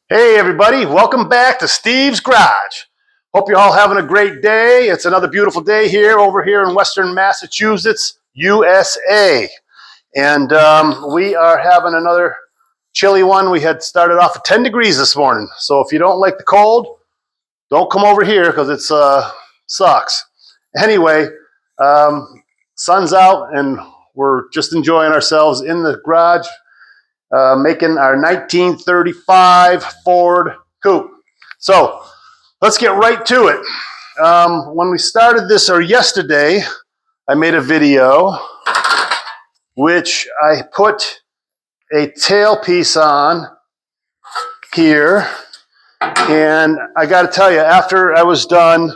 Hey everybody, welcome back to Steve's Garage. Hope you're all having a great day. It's another beautiful day over here in Western Massachusetts, USA. And we are having another chilly one. We had started off at 10 degrees this morning. So if you don't like the cold, don't come over here because it sucks. Anyway, sun's out and we're just enjoying ourselves in the garage. Making our 1935 Ford Coupe. So let's get right to it. When we started this, or yesterday, I made a video which I put a tailpiece on here, and I got to tell you, after I was done,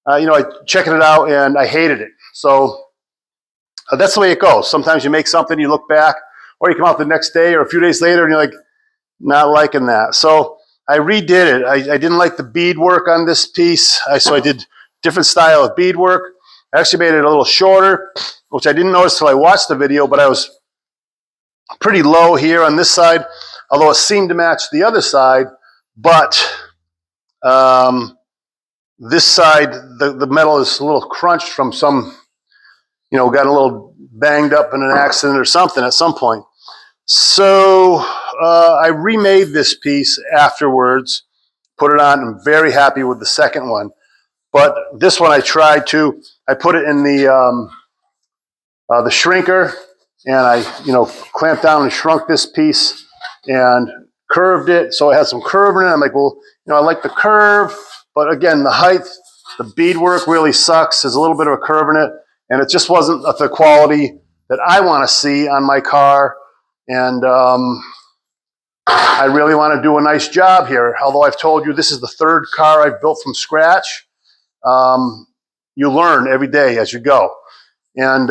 I checking it out and I hated it. So that's the way it goes. Sometimes you make something, you look back, or you come out the next day or a few days later and you're like, not liking that. So I redid it. I didn't like the beadwork on this piece. So I did different style of beadwork. I actually made it a little shorter, which I didn't notice till I watched the video, but I was pretty low here on this side, although it seemed to match the other side. But this side, the metal is a little crunched from some, got a little banged up in an accident or something at some point. So I remade this piece afterwards, put it on. I'm very happy with the second one. But this one I tried to. I put it in the shrinker, and I clamped down and shrunk this piece and curved it so it has some curve in it. I'm like, well, I like the curve, but again, the height, the beadwork really sucks. There's a little bit of a curve in it, and it just wasn't of the quality that I want to see on my car. And I really want to do a nice job here. Although I've told you this is the third car I've built from scratch. You learn every day as you go. And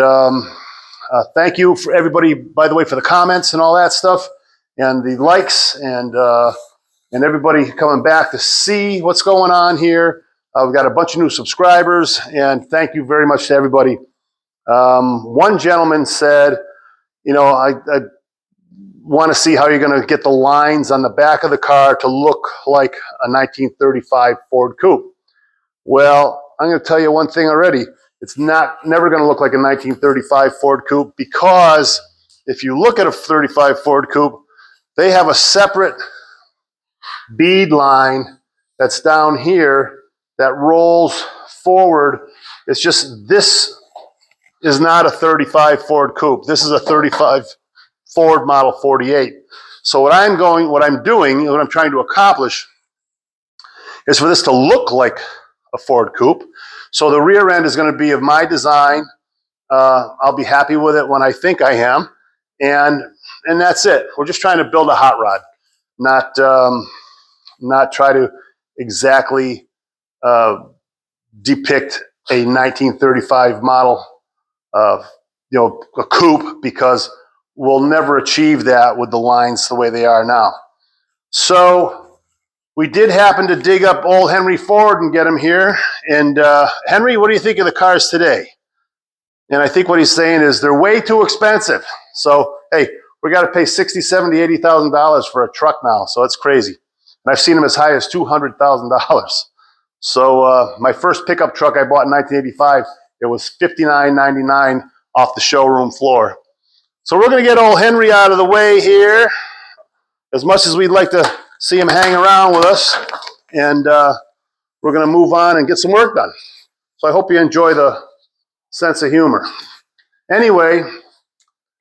thank you for everybody, by the way, for the comments and all that stuff, and the likes, and everybody coming back to see what's going on here. We've got a bunch of new subscribers, and thank you very much to everybody. One gentleman said, I want to see how you're going to get the lines on the back of the car to look like a 1935 Ford Coupe. Well, I'm going to tell you one thing already. It's never going to look like a 1935 Ford Coupe, because if you look at a 35 Ford Coupe, they have a separate bead line that's down here that rolls forward. It's just, this is not a 35 Ford Coupe. This is a 35 Ford Model 48. So what I'm trying to accomplish is for this to look like a Ford Coupe. So the rear end is going to be of my design. I'll be happy with it when I think I am. And that's it. We're just trying to build a hot rod, not try to exactly depict a 1935 model of, a coupe, because we'll never achieve that with the lines the way they are now. So we did happen to dig up old Henry Ford and get him here. And Henry, what do you think of the cars today? And I think what he's saying is they're way too expensive. So, hey, we got to pay $60,000, $70,000, $80,000 for a truck now. So it's crazy. And I've seen them as high as $200,000. So my first pickup truck I bought in 1985, it was $59.99 off the showroom floor. So we're going to get old Henry out of the way here, as much as we'd like to see him hang around with us. And we're going to move on and get some work done. So I hope you enjoy the sense of humor. Anyway,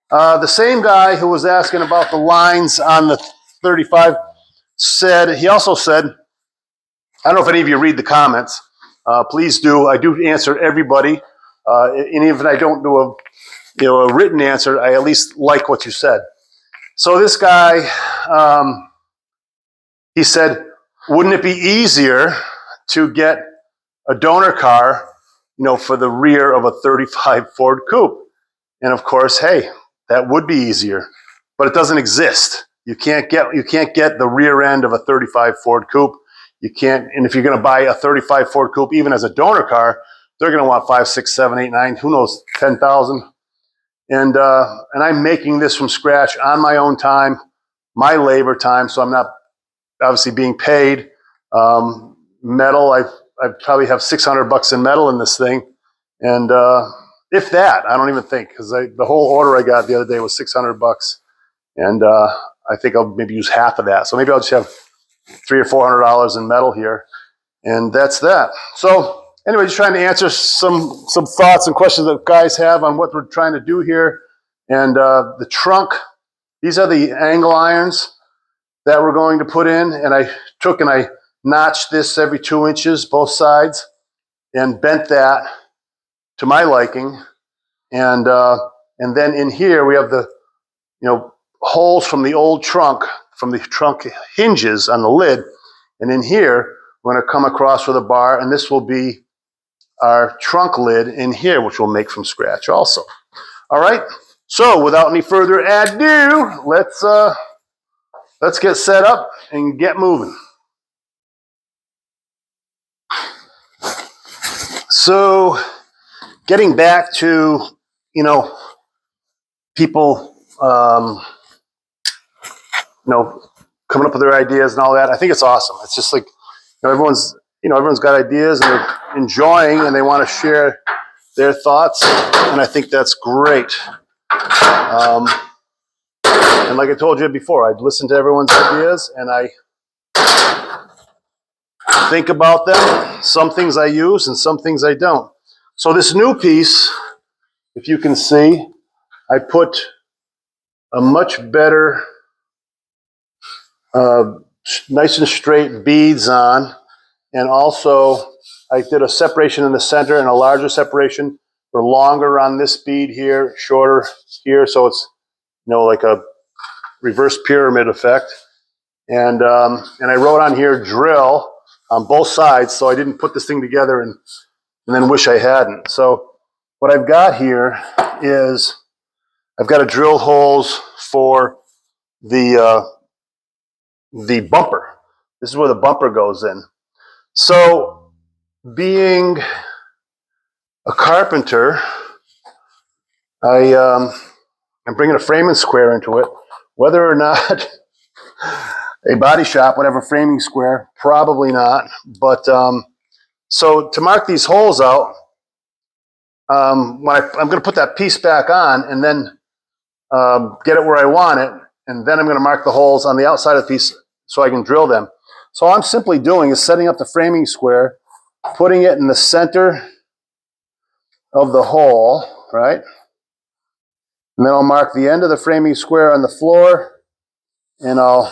the same guy who was asking about the lines on the 35 he also said, I don't know if any of you read the comments. Please do. I do answer everybody. And even if I don't do a written answer, I at least like what you said. So this guy, he said, wouldn't it be easier to get a donor car, for the rear of a 35 Ford Coupe? And of course, hey, that would be easier, but it doesn't exist. You can't get the rear end of a 35 Ford Coupe. You can't, and if you're going to buy a 35 Ford Coupe, even as a donor car, they're going to want 5, 6, 7, 8, 9, who knows, 10,000. And I'm making this from scratch on my own time, my labor time, so I'm not obviously being paid. Metal, I probably have $600 in metal in this thing, and if that, I don't even think, because the whole order I got the other day was $600, and I think I'll maybe use half of that. So maybe I'll just have $300 or $400 in metal here, and that's that. So anyway, just trying to answer some thoughts and questions that guys have on what we're trying to do here. And the trunk, these are the angle irons that we're going to put in, and I took and I notched this every 2 inches, both sides, and bent that to my liking. And then in here we have the holes from the old trunk, from the trunk hinges on the lid, and in here we're going to come across with a bar, and this will be our trunk lid in here, which we'll make from scratch also. All right. So without any further ado, let's get set up and get moving. So getting back to, people, coming up with their ideas and all that. I think it's awesome. It's just like, everyone's got ideas and they're enjoying and they want to share their thoughts. And I think that's great. And like I told you before, I'd listen to everyone's ideas and I think about them. Some things I use and some things I don't. So this new piece, if you can see, I put a much better, nice and straight beads on. And also I did a separation in the center and a larger separation for longer on this bead here, shorter here. So it's, like a reverse pyramid effect. And I wrote on here drill on both sides, so I didn't put this thing together and then wish I hadn't. So what I've got here is I've got to drill holes for the bumper. This is where the bumper goes in. So being a carpenter, I'm bringing a framing square into it. Whether or not a body shop would have a framing square, probably not. But so to mark these holes out, I'm going to put that piece back on and then get it where I want it, and then I'm going to mark the holes on the outside of the piece so I can drill them. So all I'm simply doing is setting up the framing square, putting it in the center of the hole, right? And then I'll mark the end of the framing square on the floor, and I'll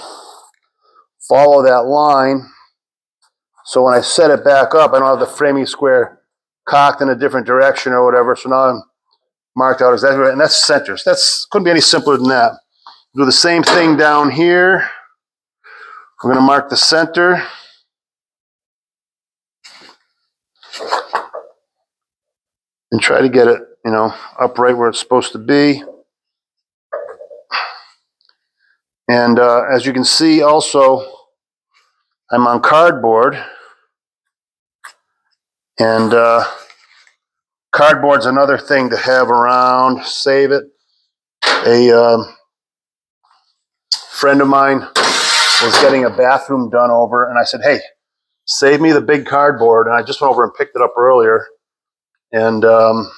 follow that line. So when I set it back up, I don't have the framing square cocked in a different direction or whatever. So now I'm marked out exactly right, and that's center. So that's couldn't be any simpler than that. Do the same thing down here. We're going to mark the center. And try to get it, up right where it's supposed to be. And as you can see also, I'm on cardboard. And cardboard's another thing to have around, save it. A friend of mine was getting a bathroom done over, and I said, hey, save me the big cardboard. And I just went over and picked it up earlier. And I'll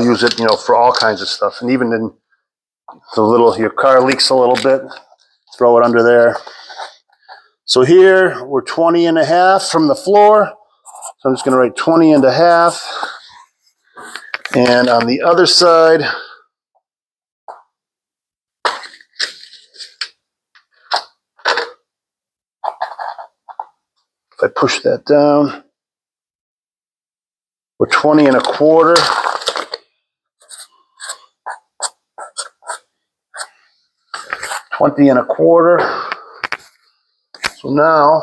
use it, for all kinds of stuff. And even in your car leaks a little bit, throw it under there. So here we're 20 and a half from the floor. So I'm just going to write 20 and a half. And on the other side, if I push that down, we're 20 and a quarter. So now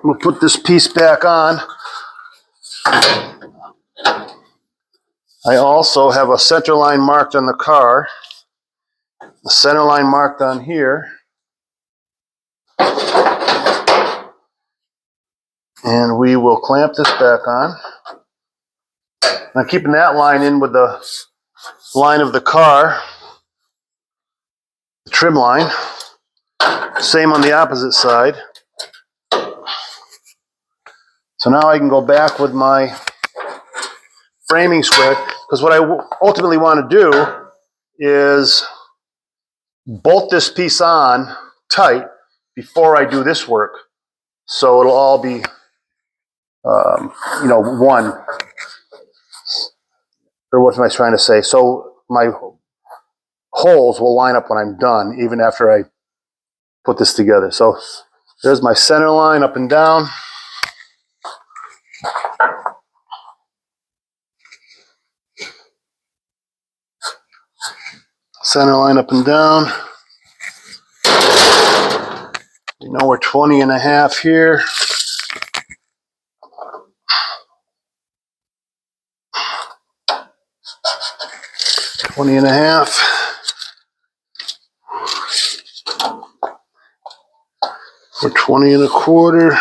we'll put this piece back on. I also have a center line marked on the car. The center line marked on here. And we will clamp this back on. I'm keeping that line in with the line of the car. the trim line. Same on the opposite side. So now I can go back with my framing square, because what I ultimately want to do is bolt this piece on tight before I do this work, so it'll all be one, or what am I trying to say? So my holes will line up when I'm done, even after I put this together. So there's my center line up and down. Center line up and down. You know we're 20 and a half here. Twenty and a half. We're 20 and a quarter.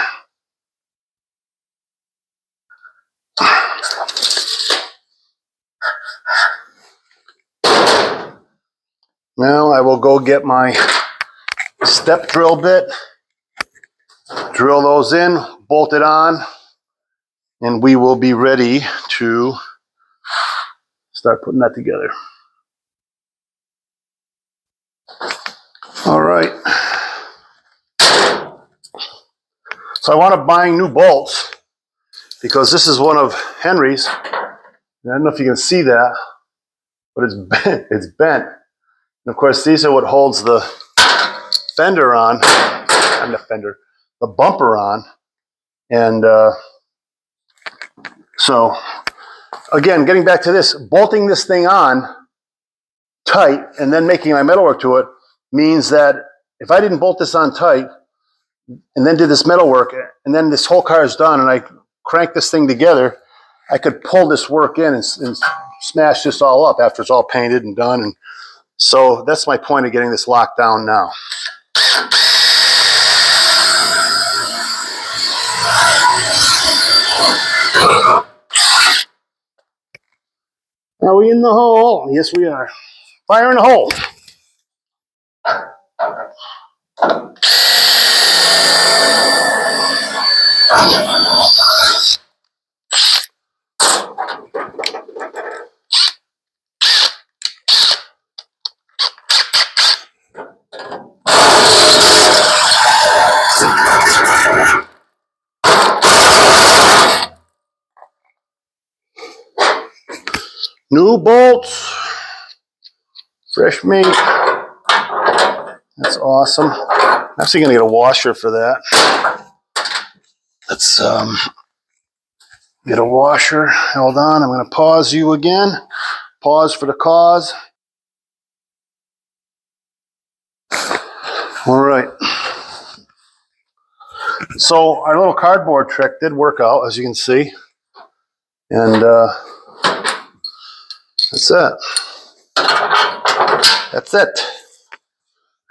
Now I will go get my step drill bit, drill those in, bolt it on, and we will be ready to start putting that together. All right. So I want to buy new bolts because this is one of Henry's. I don't know if you can see that, but it's bent. It's bent. And of course, these are what holds the fender on, not the fender, the bumper on. And so, again, getting back to this, bolting this thing on tight and then making my metalwork to it means that if I didn't bolt this on tight and then did this metalwork and then this whole car is done and I crank this thing together, I could pull this work in and smash this all up after it's all painted and done. And so that's my point of getting this locked down now. Are we in the hole? Yes, we are. Fire in the hole. New bolts. Fresh meat. That's awesome. I'm actually going to get a washer for that. Let's get a washer. Hold on. I'm going to pause you again. Pause for the cause. All right. So our little cardboard trick did work out, as you can see. And that's it. That's it.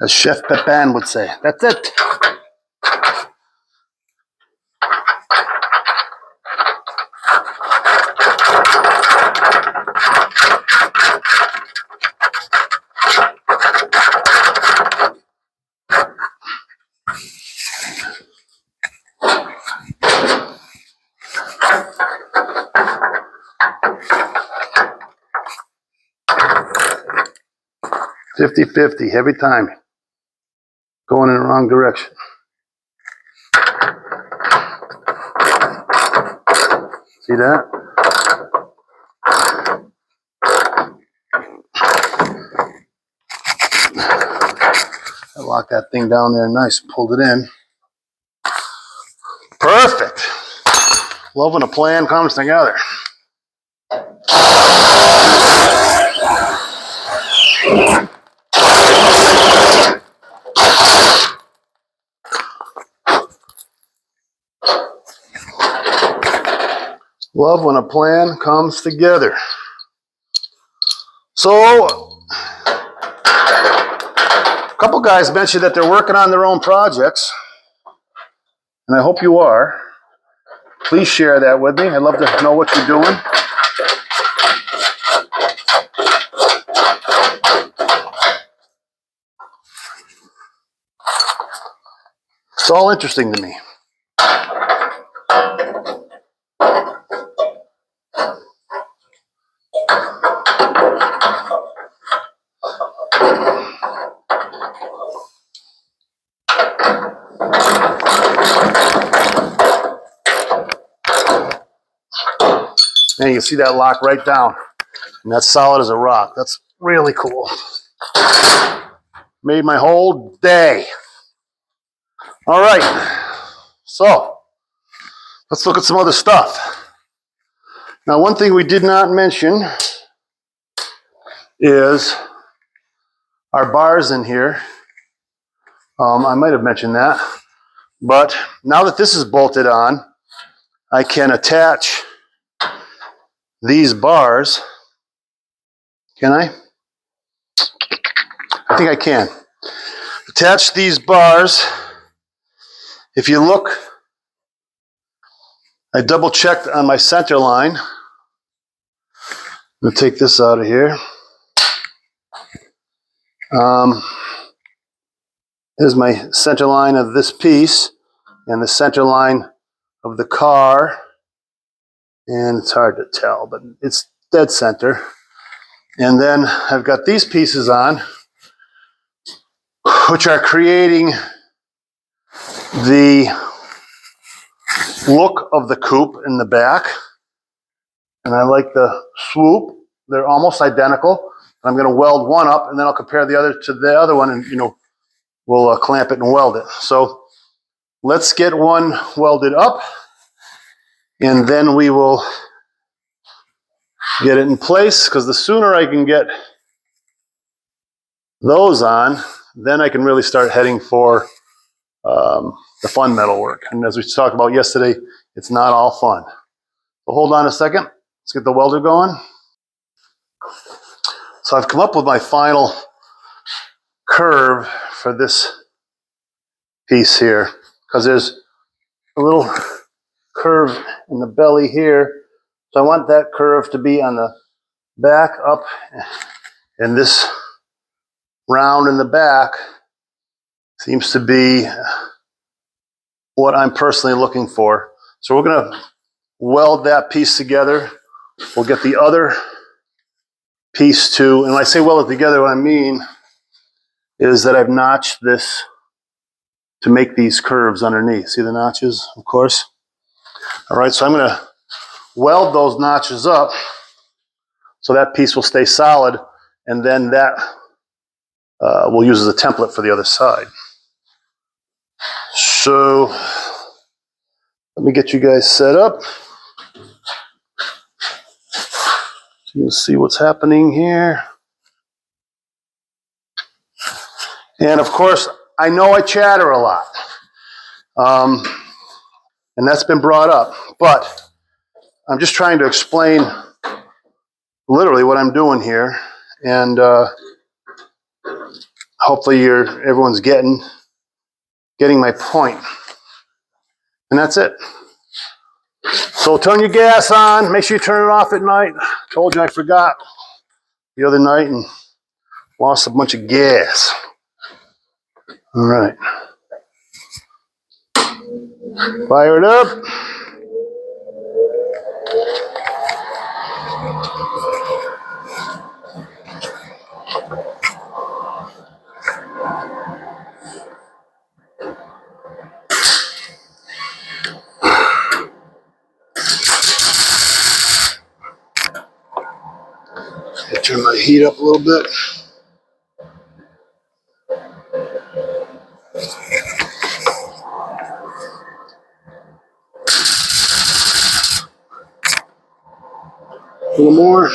As Chef Pepin would say. That's it. $50-50 every time. Going in the wrong direction. See that? I locked that thing down there nice, pulled it in. Perfect. Love when a plan comes together. Love when a plan comes together. So, a couple guys mentioned that they're working on their own projects, and I hope you are. Please share that with me. I'd love to know what you're doing. It's all interesting to me. And you can see that lock right down. And that's solid as a rock. That's really cool. Made my whole day. All right. So, let's look at some other stuff. Now, one thing we did not mention is our bars in here. I might have mentioned that. But now that this is bolted on, I can attach these bars. Can I? I think I can. Attach these bars. If you look, I double checked on my center line. I'm going to take this out of here. Here's my center line of this piece and the center line of the car. And it's hard to tell, but it's dead center. And then I've got these pieces on, which are creating the look of the coupe in the back. And I like the swoop. They're almost identical. I'm going to weld one up, and then I'll compare the other to the other one, and we'll clamp it and weld it. So let's get one welded up, and then we will get it in place, because the sooner I can get those on, then I can really start heading for the fun metal work. And as we talked about yesterday, it's not all fun. So hold on a second. Let's get the welder going. So I've come up with my final curve for this piece here, because there's a little curve in the belly here. So I want that curve to be on the back up, and this round in the back seems to be what I'm personally looking for. So we're going to weld that piece together. We'll get the other piece too. And when I say weld it together, what I mean is that I've notched this to make these curves underneath. See the notches, of course? All right, so I'm going to weld those notches up so that piece will stay solid, and then that we'll use as a template for the other side. So let me get you guys set up so you can see what's happening here. And of course, I know I chatter a lot, and that's been brought up, but I'm just trying to explain literally what I'm doing here, and hopefully everyone's getting my point. And that's it. So turn your gas on. Make sure you turn it off at night. Told you I forgot the other night and lost a bunch of gas. All right. Fire it up. Turn my heat up a little bit. A little more.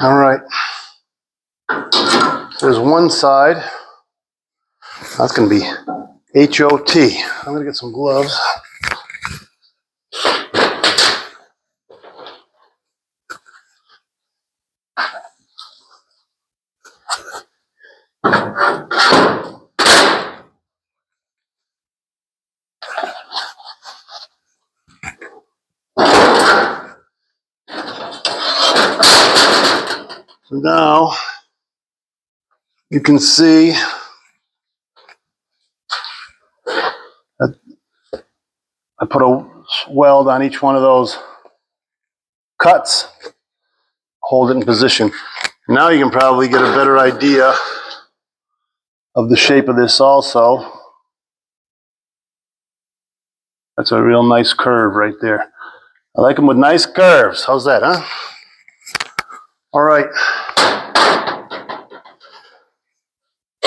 All right. There's one side. That's going to be H-O-T. I'm going to get some gloves. So now you can see that I put a weld on each one of those cuts, hold it in position. Now you can probably get a better idea of the shape of this also. That's a real nice curve right there. I like them with nice curves. How's that, huh? All right.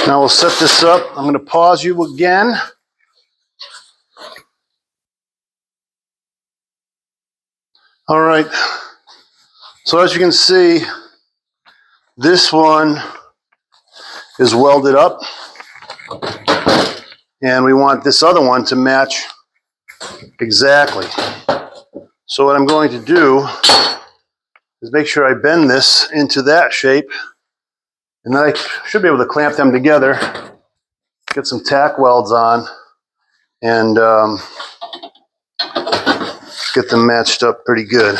Now we'll set this up. I'm going to pause you again. All right. So as you can see, this one is welded up. And we want this other one to match exactly. So what I'm going to do is make sure I bend this into that shape. And then I should be able to clamp them together, get some tack welds on, and get them matched up pretty good.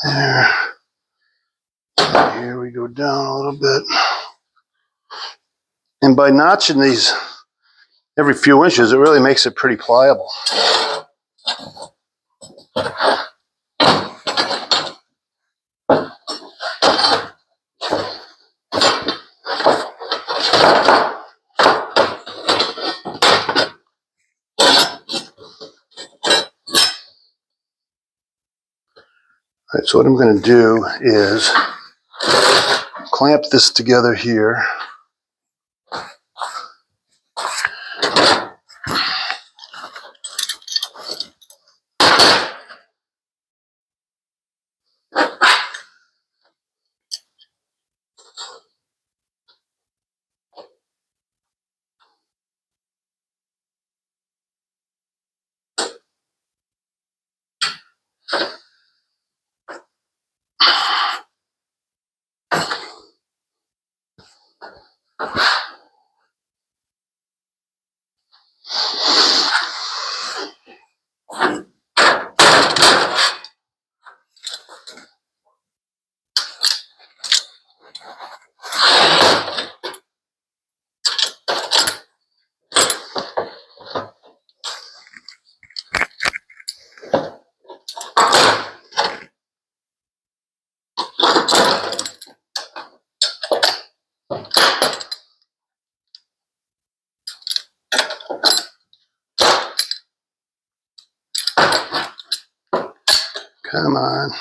There. Here we go down a little bit. And by notching these every few inches, it really makes it pretty pliable. All right, so what I'm going to do is clamp this together here. Come on.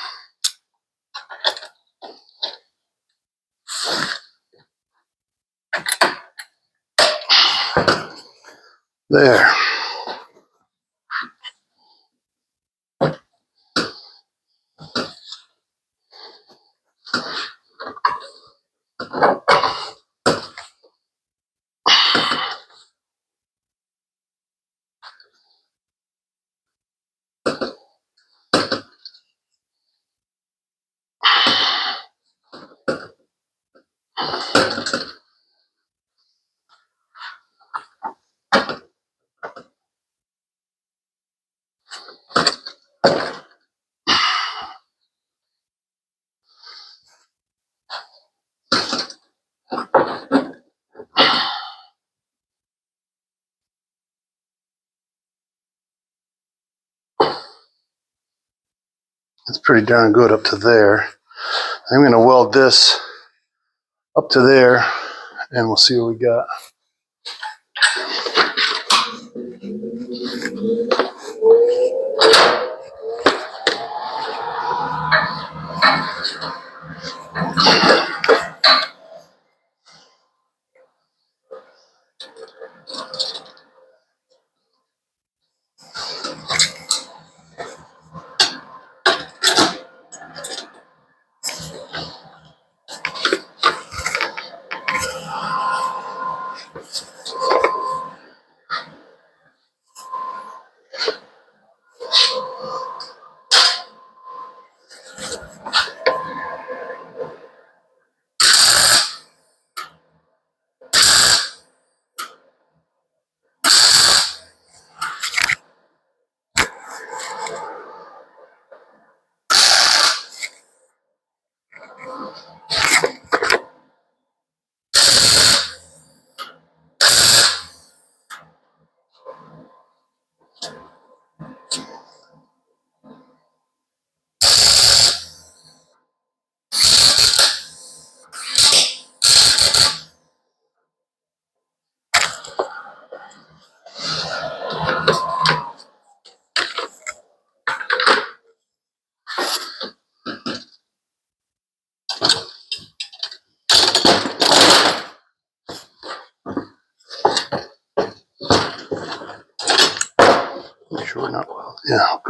There. It's pretty darn good up to there. I'm going to weld this up to there, and we'll see what we got.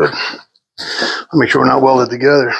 good. I'll make sure we're not welded together.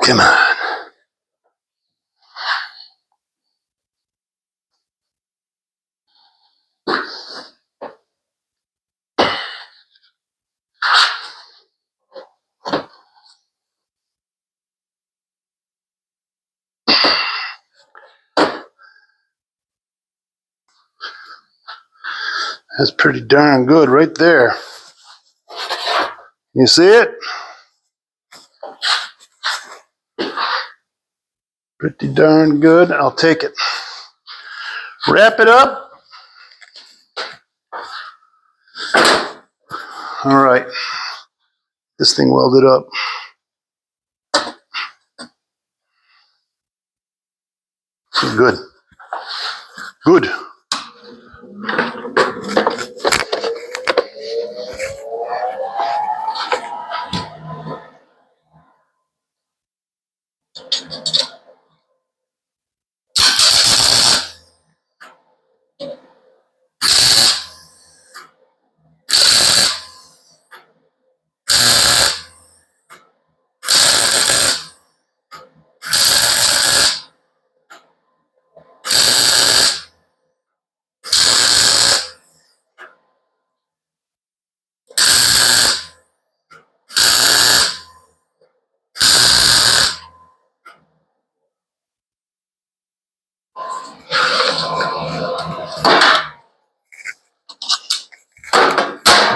Come on. That's pretty darn good right there. You see it? Pretty darn good. I'll take it. Wrap it up. All right. This thing welded up. Good. Good.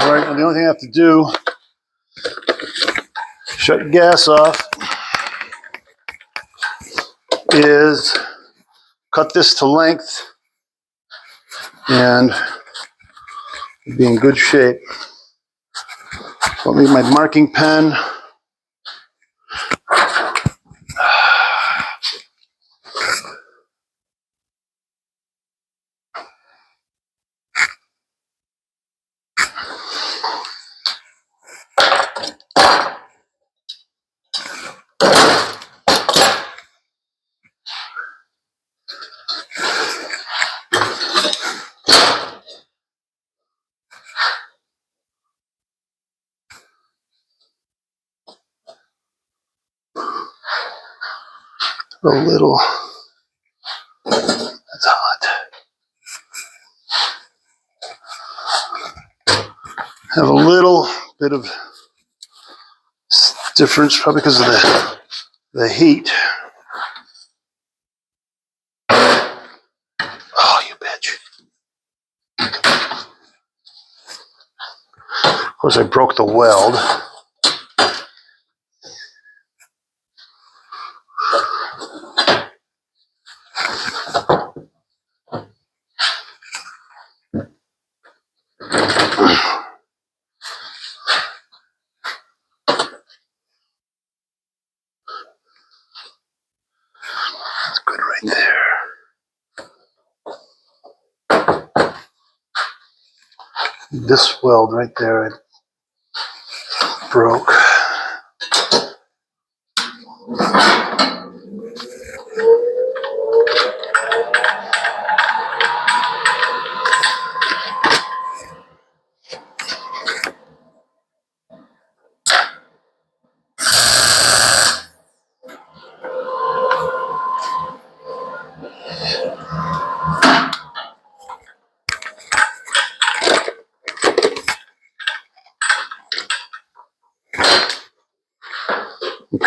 All right, and the only thing I have to do, shut your gas off, is cut this to length and be in good shape. Let me get my marking pen. A little. That's hot. Have a little bit of difference, probably because of the heat. Oh, you bitch. Of course, I broke the weld. That's good right there. This weld right there, I broke.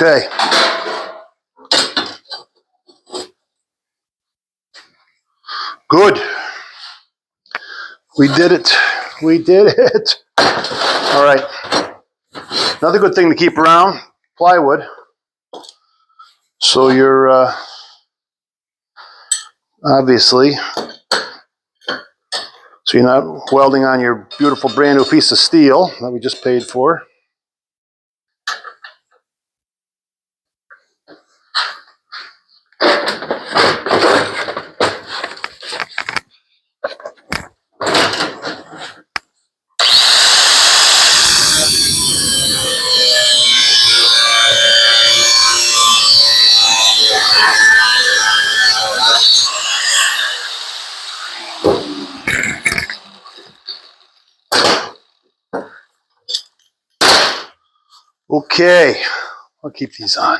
Okay. Good. We did it. We did it. All right. Another good thing to keep around, plywood. So you're obviously, so you're not welding on your beautiful brand new piece of steel that we just paid for. Okay, I'll keep these on.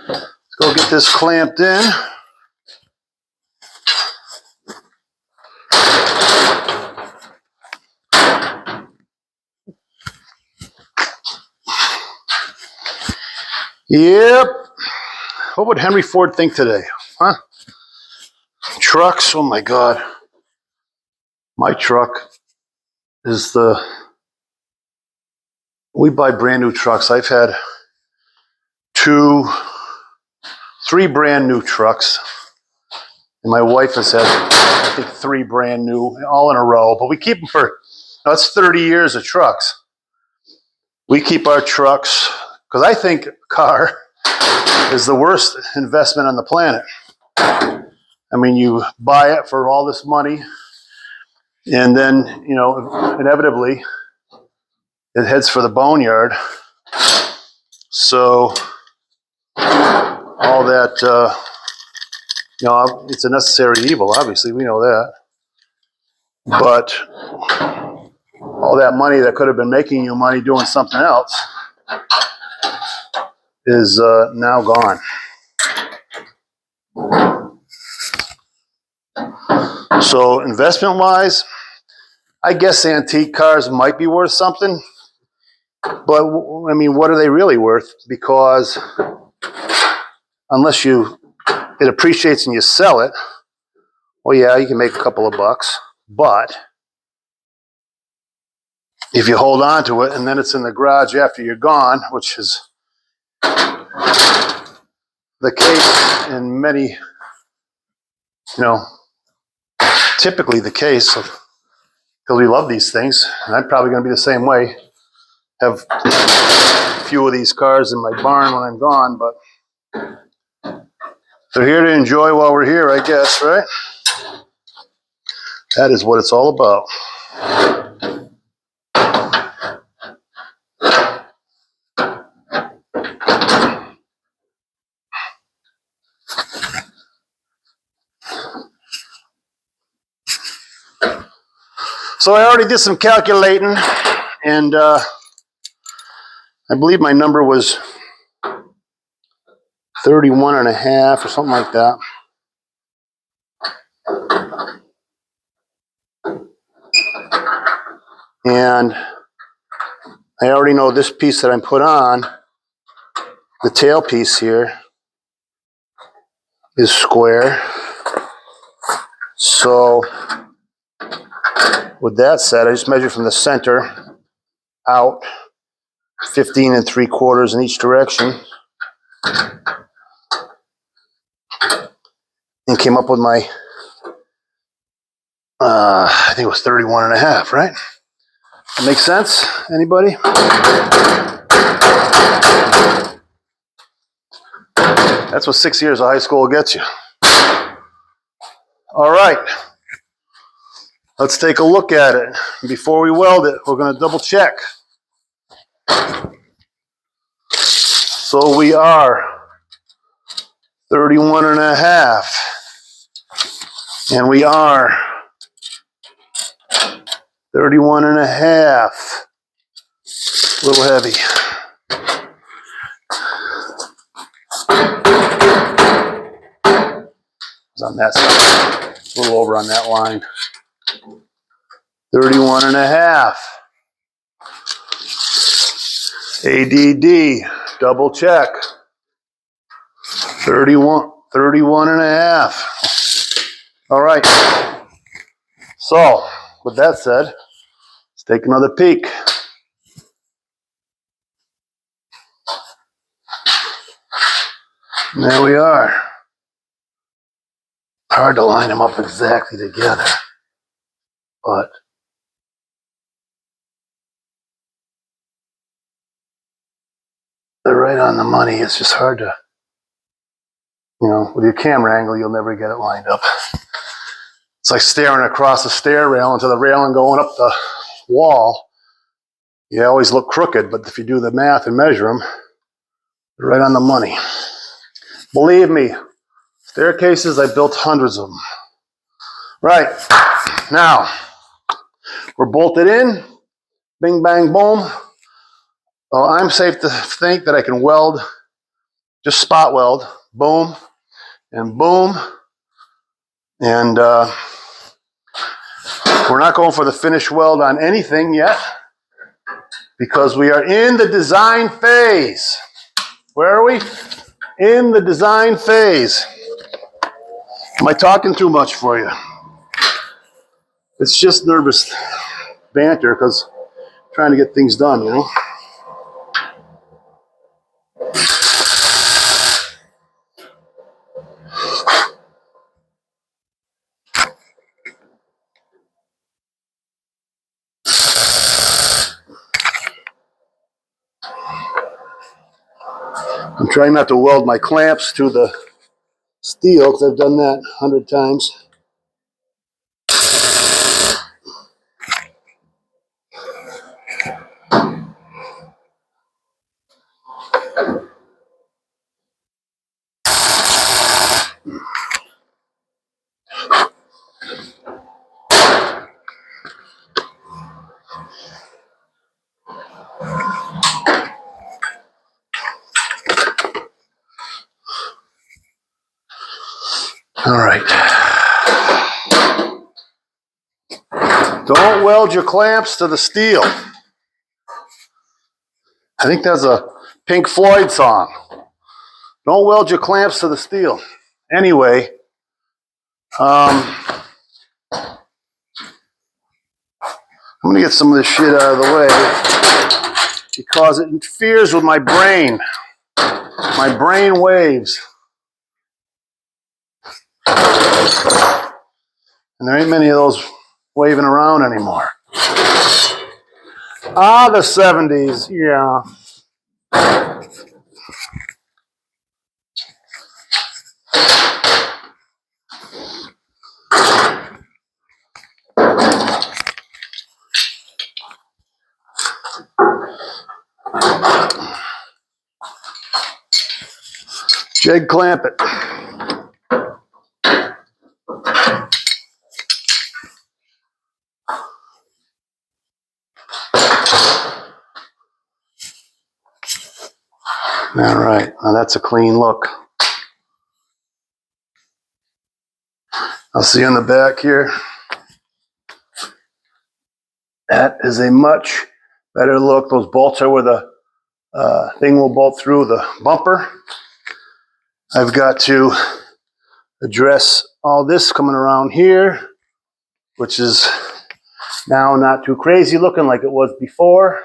Let's go get this clamped in. Yep. What would Henry Ford think today? Huh? Trucks, oh my God. My truck is we buy brand new trucks. I've had 3 brand new trucks. And my wife has had, I think, 3 brand new, all in a row. But we keep them for, that's 30 years of trucks. We keep our trucks, because I think a car is the worst investment on the planet. I mean, you buy it for all this money, and then, you know, inevitably, it heads for the boneyard. So, all that, you know, it's a necessary evil, obviously, we know that. But all that money that could have been making you money doing something else is now gone. So investment-wise, I guess antique cars might be worth something, but I mean, what are they really worth? Because unless it appreciates and you sell it, well, yeah, you can make a couple of bucks, but if you hold on to it and then it's in the garage after you're gone, which is the case in many, you know, typically the case, because we love these things, and I'm probably going to be the same way. Have a few of these cars in my barn when I'm gone, but they're here to enjoy while we're here, I guess, right? That is what it's all about. So I already did some calculating, and I believe my number was 31 and a half or something like that. And I already know this piece that I'm put on, the tail piece here, is square. So with that said, I just measured from the center out 15 3/4 in each direction and came up with my, I think it was 31 and a half, right? That makes sense? Anybody? That's what 6 years of high school gets you. All right. Let's take a look at it. Before we weld it, we're going to double check. So we are 31 and a half. And we are 31 and a half. A little heavy. It's on that side. A little over on that line. 31 and a half. ADD, double check. 31 and a half. All right. So, with that said, let's take another peek. And there we are. Hard to line them up exactly together, but they're right on the money. It's just hard to, with your camera angle, you'll never get it lined up. It's like staring across the stair rail into the railing going up the wall. You always look crooked, but if you do the math and measure them, they're right on the money. Believe me, staircases, I built hundreds of them. Right, now, we're bolted in, bing, bang, boom. Well, I'm safe to think that I can weld, just spot weld, boom, and boom. And we're not going for the finish weld on anything yet because we are in the design phase. Where are we? In the design phase. Am I talking too much for you? It's just nervous banter because I'm trying to get things done, I'm trying not to weld my clamps to the steel because I've done that 100 times. All right. Don't weld your clamps to the steel. I think that's a Pink Floyd song. Don't weld your clamps to the steel. Anyway, I'm going to get some of this shit out of the way because it interferes with my brain waves. And there ain't many of those waving around anymore. Ah, the 70s, yeah. Jig clamp it. All right, now that's a clean look. I'll see you in the back here. That is a much better look. Those bolts are where the thing will bolt through the bumper. I've got to address all this coming around here, which is now not too crazy looking like it was before.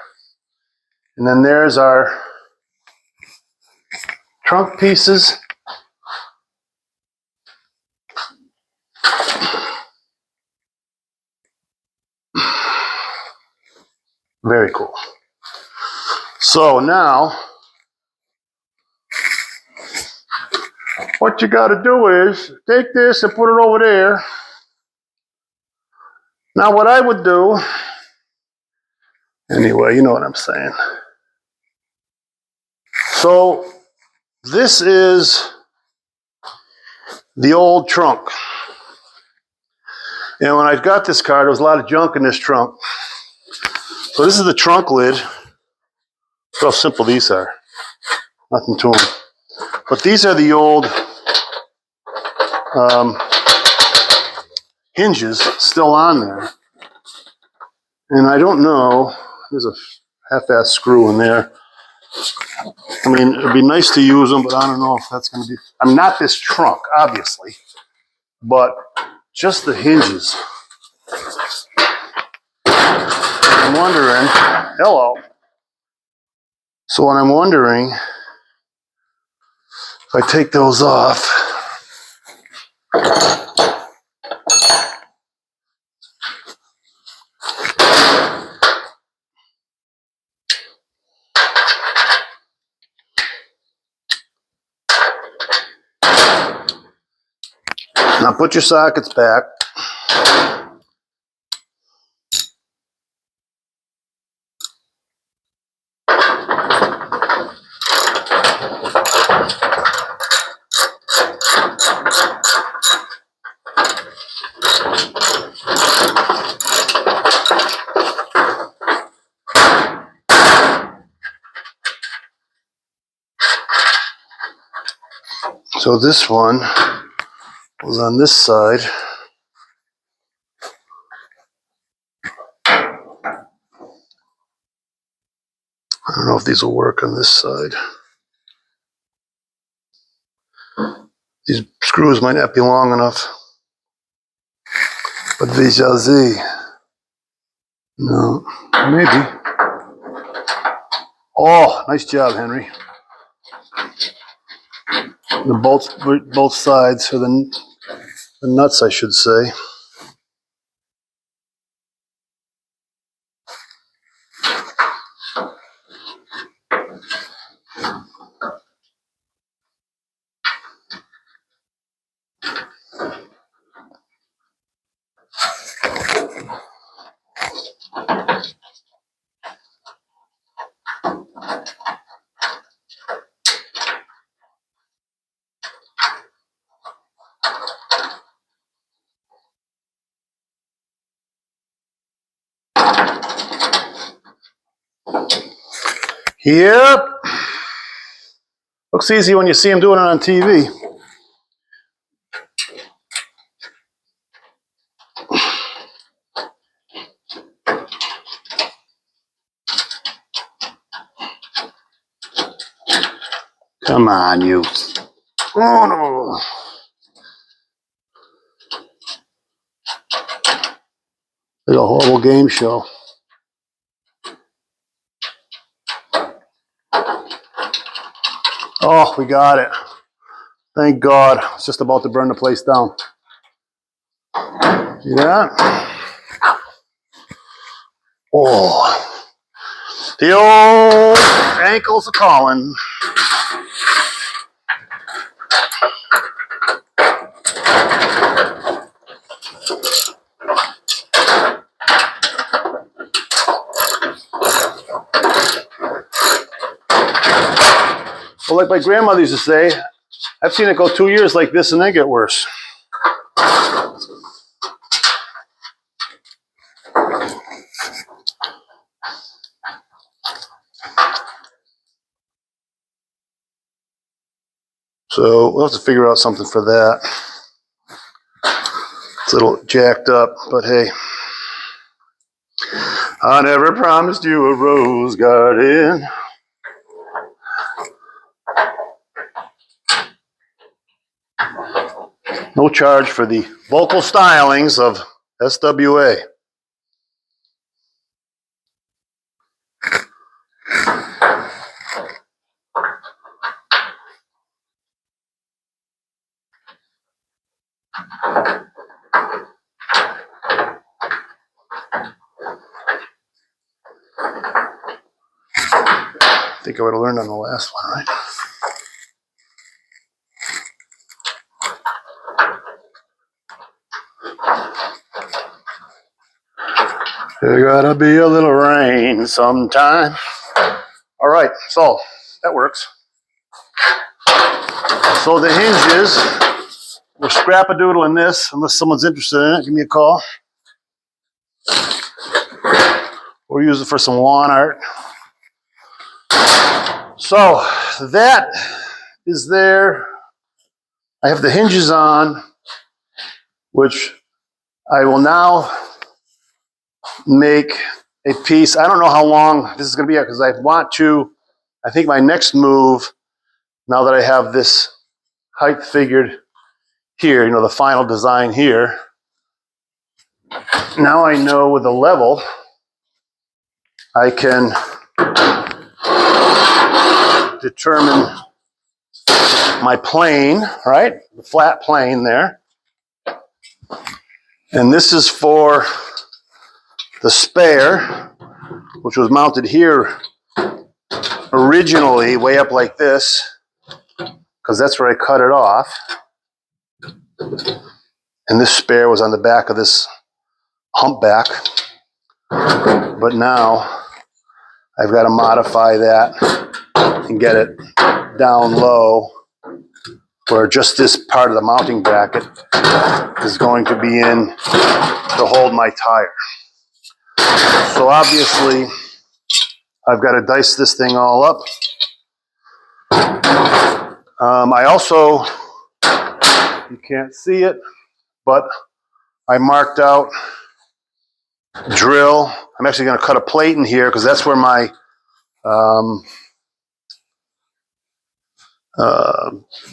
And then there's our trunk pieces. Very cool. So now, what you got to do is take this and put it over there. Now what I would do, anyway, you know what I'm saying. So this is the old trunk. And when I got this car, there was a lot of junk in this trunk. So this is the trunk lid. Look how simple these are. Nothing to them. But these are the old hinges still on there. And I don't know, there's a half-ass screw in there. I mean, it'd be nice to use them, but I don't know if that's going to be... I'm not this trunk, obviously, but just the hinges. I'm wondering... Hello. So what I'm wondering, if I take those off... Now put your sockets back. So this one was on this side. I don't know if these will work on this side. These screws might not be long enough. But vis-a-vis. No, maybe. Oh, nice job, Henry. The bolts, both sides, or the nuts, I should say. Yep. Looks easy when you see him doing it on TV. Come on, you. Oh, no. It's a horrible game show. Oh, we got it. Thank God. It's just about to burn the place down. See that? Oh. The old ankles are calling. Well, like my grandmother used to say, I've seen it go 2 years like this and then get worse. So we'll have to figure out something for that. It's a little jacked up, but hey. I never promised you a rose garden. No charge for the vocal stylings of SWA. I think I would have learned on the last one, right? There gotta be a little rain sometime. All right, so that works. So the hinges, we're scrap-a-doodling this. Unless someone's interested in it, give me a call. We'll use it for some lawn art. So that is there. I have the hinges on, which I will now make a piece. I don't know how long this is going to be because I want to I think my next move, now that I have this height figured here, you know, the final design here, now I know with the level, I can determine my plane, right? The flat plane there. And this is for the spare, which was mounted here originally, way up like this, because that's where I cut it off. And this spare was on the back of this humpback. But now I've got to modify that and get it down low, where just this part of the mounting bracket is going to be in to hold my tire. So obviously, I've got to dice this thing all up. I also, you can't see it, but I marked out drill. I'm actually going to cut a plate in here because that's where my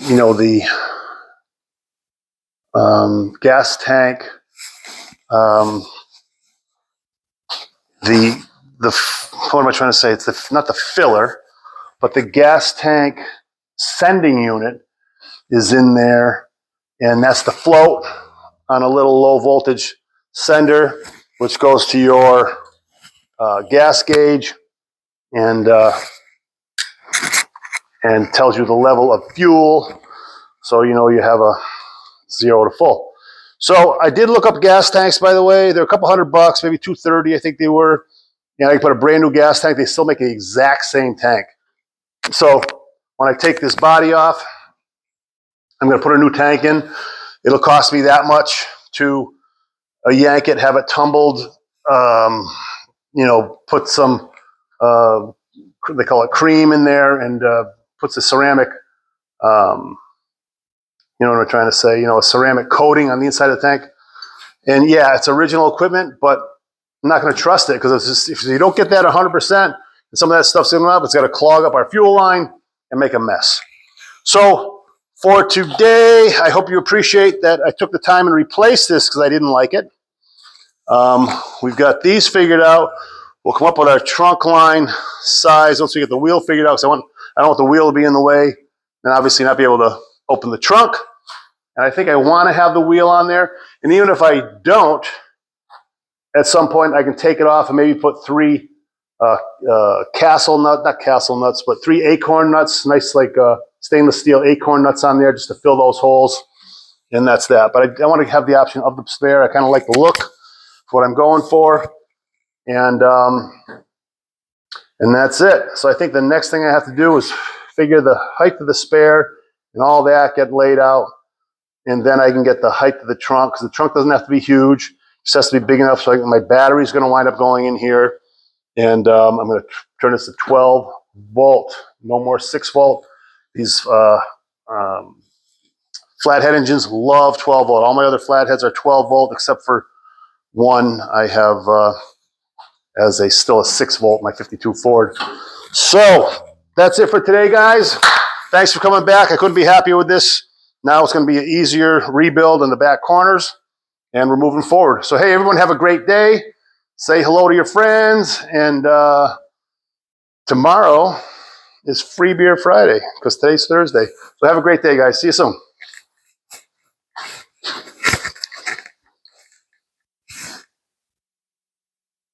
you know, the gas tank, what am I trying to say? It's not the filler, but the gas tank sending unit is in there, and that's the float on a little low voltage sender, which goes to your gas gauge and tells you the level of fuel, so you know you have a 0 to full. So I did look up gas tanks, by the way. They're a couple $100, maybe $230, I think they were. And I put a brand new gas tank. They still make the exact same tank. So when I take this body off, I'm going to put a new tank in. It'll cost me that much to yank it, have it tumbled, you know, put some, they call it cream in there, and puts a ceramic, you know what I'm trying to say, you know, a ceramic coating on the inside of the tank. And yeah, it's original equipment, but I'm not going to trust it, because if you don't get that 100%, and some of that stuff's in up, it's got to clog up our fuel line and make a mess. So for today, I hope you appreciate that I took the time and replaced this because I didn't like it. We've got these figured out. We'll come up with our trunk line size once we get the wheel figured out, because I don't want the wheel to be in the way, and obviously not be able to open the trunk. And I think I want to have the wheel on there. And even if I don't, at some point I can take it off and maybe put 3 not castle nuts, but 3 acorn nuts, nice like stainless steel acorn nuts on there, just to fill those holes. And that's that. But I want to have the option of the spare. I kind of like the look of what I'm going for. And that's it. So I think the next thing I have to do is figure the height of the spare and all that, get laid out. And then I can get the height of the trunk, because the trunk doesn't have to be huge. It just has to be big enough so my battery's going to wind up going in here. And I'm going to turn this to 12 volt, no more 6 volt. These flathead engines love 12 volt. All my other flatheads are 12 volt, except for one I have as still a 6 volt, my 52 Ford. So that's it for today, guys. Thanks for coming back. I couldn't be happier with this. Now it's going to be an easier rebuild in the back corners, and we're moving forward. So hey, everyone, have a great day. Say hello to your friends, and tomorrow is Free Beer Friday, because today's Thursday. So have a great day, guys. See you soon.